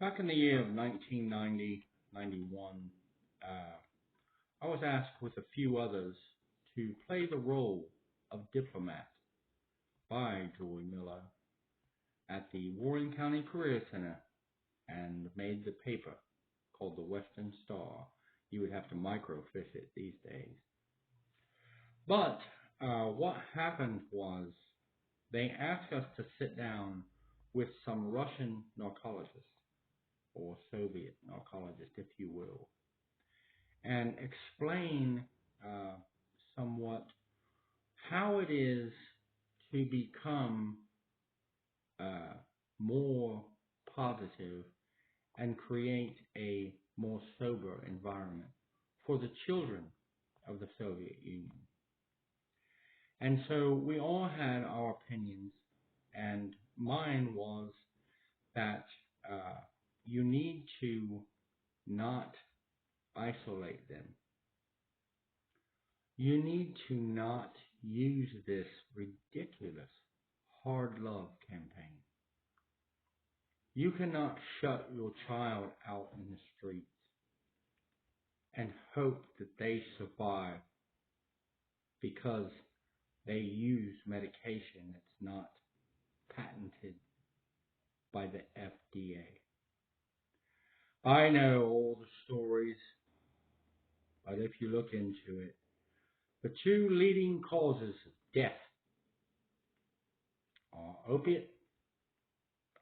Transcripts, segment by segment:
Back in the year of 1990, 91, I was asked with a few others to play the role of diplomat by Joy Miller at the Warren County Career Center and made the paper called the Western Star. You would have to microfiche it these days. But what happened was they asked us to sit down with some Russian narcologists, or Soviet narcologist, if you will, and explain uh, somewhat how it is to become uh, more positive and create a more sober environment for the children of the Soviet Union. And so we all had our opinions, and mine was that you need to not isolate them. You need to not use this ridiculous hard love campaign. You cannot shut your child out in the streets and hope that they survive because they use medication that's not patented by the FDA. I know all the stories, but if you look into it, the two leading causes of death are opiate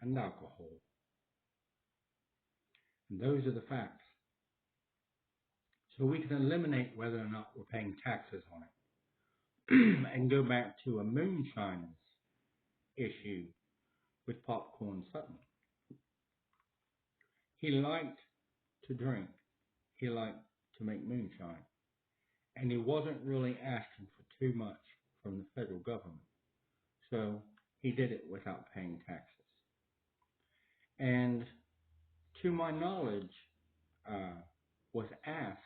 and alcohol. And those are the facts. So we can eliminate whether or not we're paying taxes on it and go back to a moonshiner's issue with Popcorn Sutton. He liked to drink. He liked to make moonshine. And he wasn't really asking for too much from the federal government. So he did it without paying taxes. And to my knowledge, was asked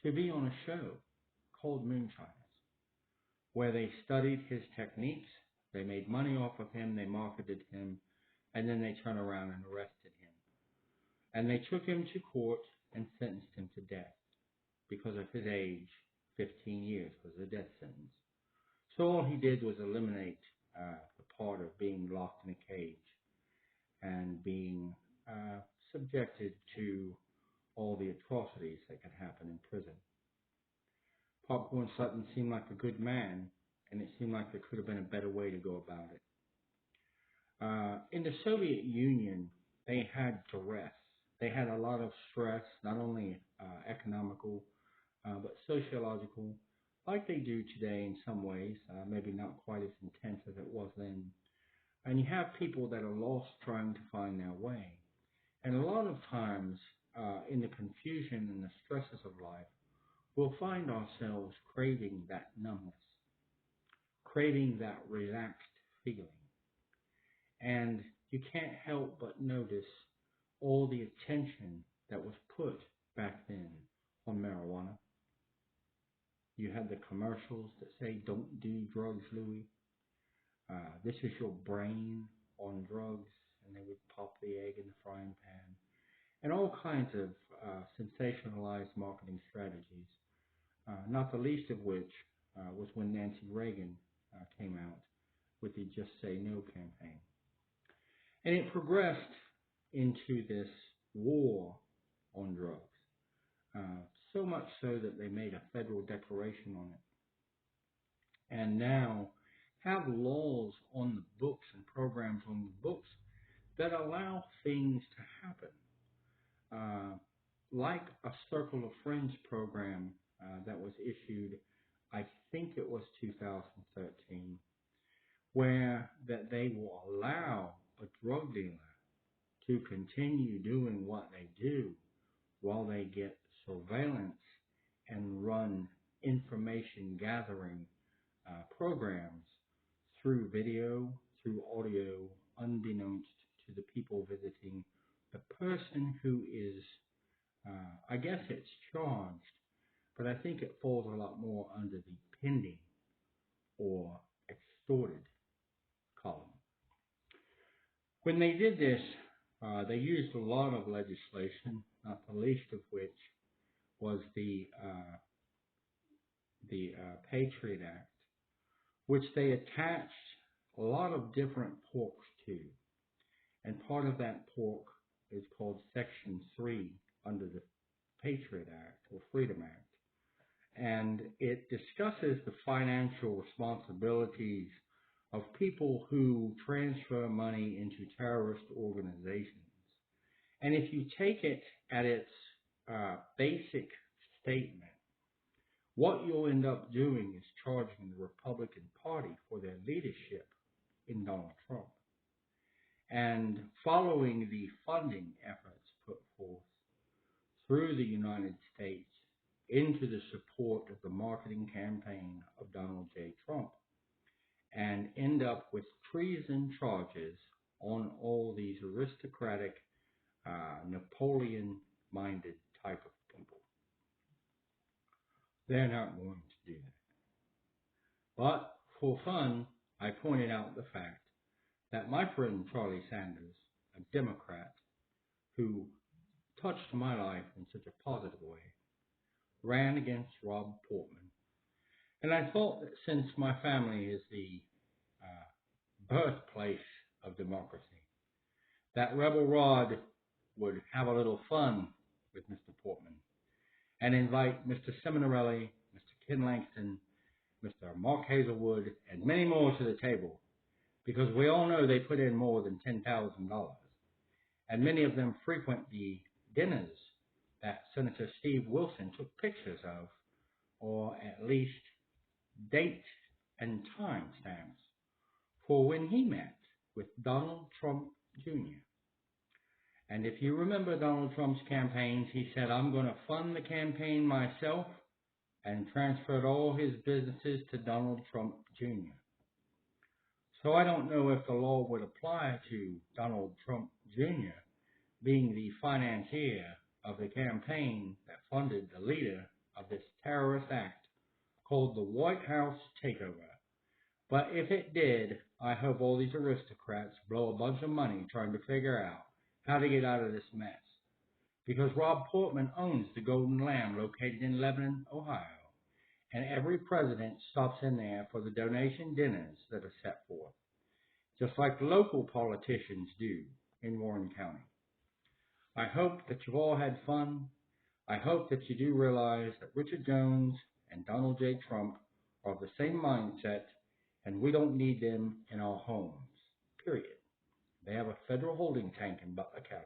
to be on a show called Moonshiners, where they studied his techniques, they made money off of him, they marketed him, and then they turned around and arrested him. And they took him to court and sentenced him to death because of his age. 15 years was the death sentence. So all he did was eliminate the part of being locked in a cage and being subjected to all the atrocities that could happen in prison. Popcorn Sutton seemed like a good man, and it seemed like there could have been a better way to go about it. In the Soviet Union, they had duress. They had a lot of stress, not only economical, but sociological, like they do today in some ways, maybe not quite as intense as it was then. And you have people that are lost trying to find their way. And a lot of times, in the confusion and the stresses of life, we'll find ourselves craving that numbness, craving that relaxed feeling. And you can't help but notice all the attention that was put back then on marijuana. You had the commercials that say, "Don't do drugs, Louis. This is your brain on drugs," and they would pop the egg in the frying pan. And all kinds of sensationalized marketing strategies, not the least of which was when Nancy Reagan came out with the Just Say No campaign. And it progressed into this war on drugs, so much so that they made a federal declaration on it. And now have laws on the books and programs on the books that allow things to happen. Like a Circle of Friends program that was issued, I think it was 2013, where that they will allow a drug dealer to continue doing what they do while they get surveillance and run information gathering programs through video, through audio, unbeknownst to the people visiting the person who is, I guess it's charged, but I think it falls a lot more under the pending or extorted column. When they did this, They used a lot of legislation, not the least of which was the Patriot Act, which they attached a lot of different porks to. And part of that pork is called Section 3 under the Patriot Act or Freedom Act. And it discusses the financial responsibilities of people who transfer money into terrorist organizations. And if you take it at its basic statement, what you'll end up doing is charging the Republican Party for their leadership in Donald Trump. And following the funding efforts put forth through the United States into the support of the marketing campaign of Donald J. Trump, and end up with treason charges on all these aristocratic, Napoleon-minded type of people. They're not going to do that. But for fun, I pointed out the fact that my friend Charlie Sanders, a Democrat who touched my life in such a positive way, ran against Rob Portman. And I thought that since my family is the birthplace of democracy, that RebelRod would have a little fun with Mr. Portman and invite Mr. Seminarelli, Mr. Ken Langston, Mr. Mark Hazelwood, and many more to the table, because we all know they put in more than $10,000. And many of them frequent the dinners that Senator Steve Wilson took pictures of, or at least date and time stamps for when he met with Donald Trump Jr. And if you remember Donald Trump's campaigns, he said, I'm going to fund the campaign myself, and transferred all his businesses to Donald Trump Jr. So I don't know if the law would apply to Donald Trump Jr. being the financier of the campaign that funded the leader of this terrorist act called the White House Takeover. But if it did, I hope all these aristocrats blow a bunch of money trying to figure out how to get out of this mess. Because Rob Portman owns the Golden Lamb located in Lebanon, Ohio. And every president stops in there for the donation dinners that are set forth, just like local politicians do in Warren County. I hope that you've all had fun. I hope that you do realize that Richard Jones and Donald J. Trump are of the same mindset, and we don't need them in our homes, period. They have a federal holding tank in Butler County.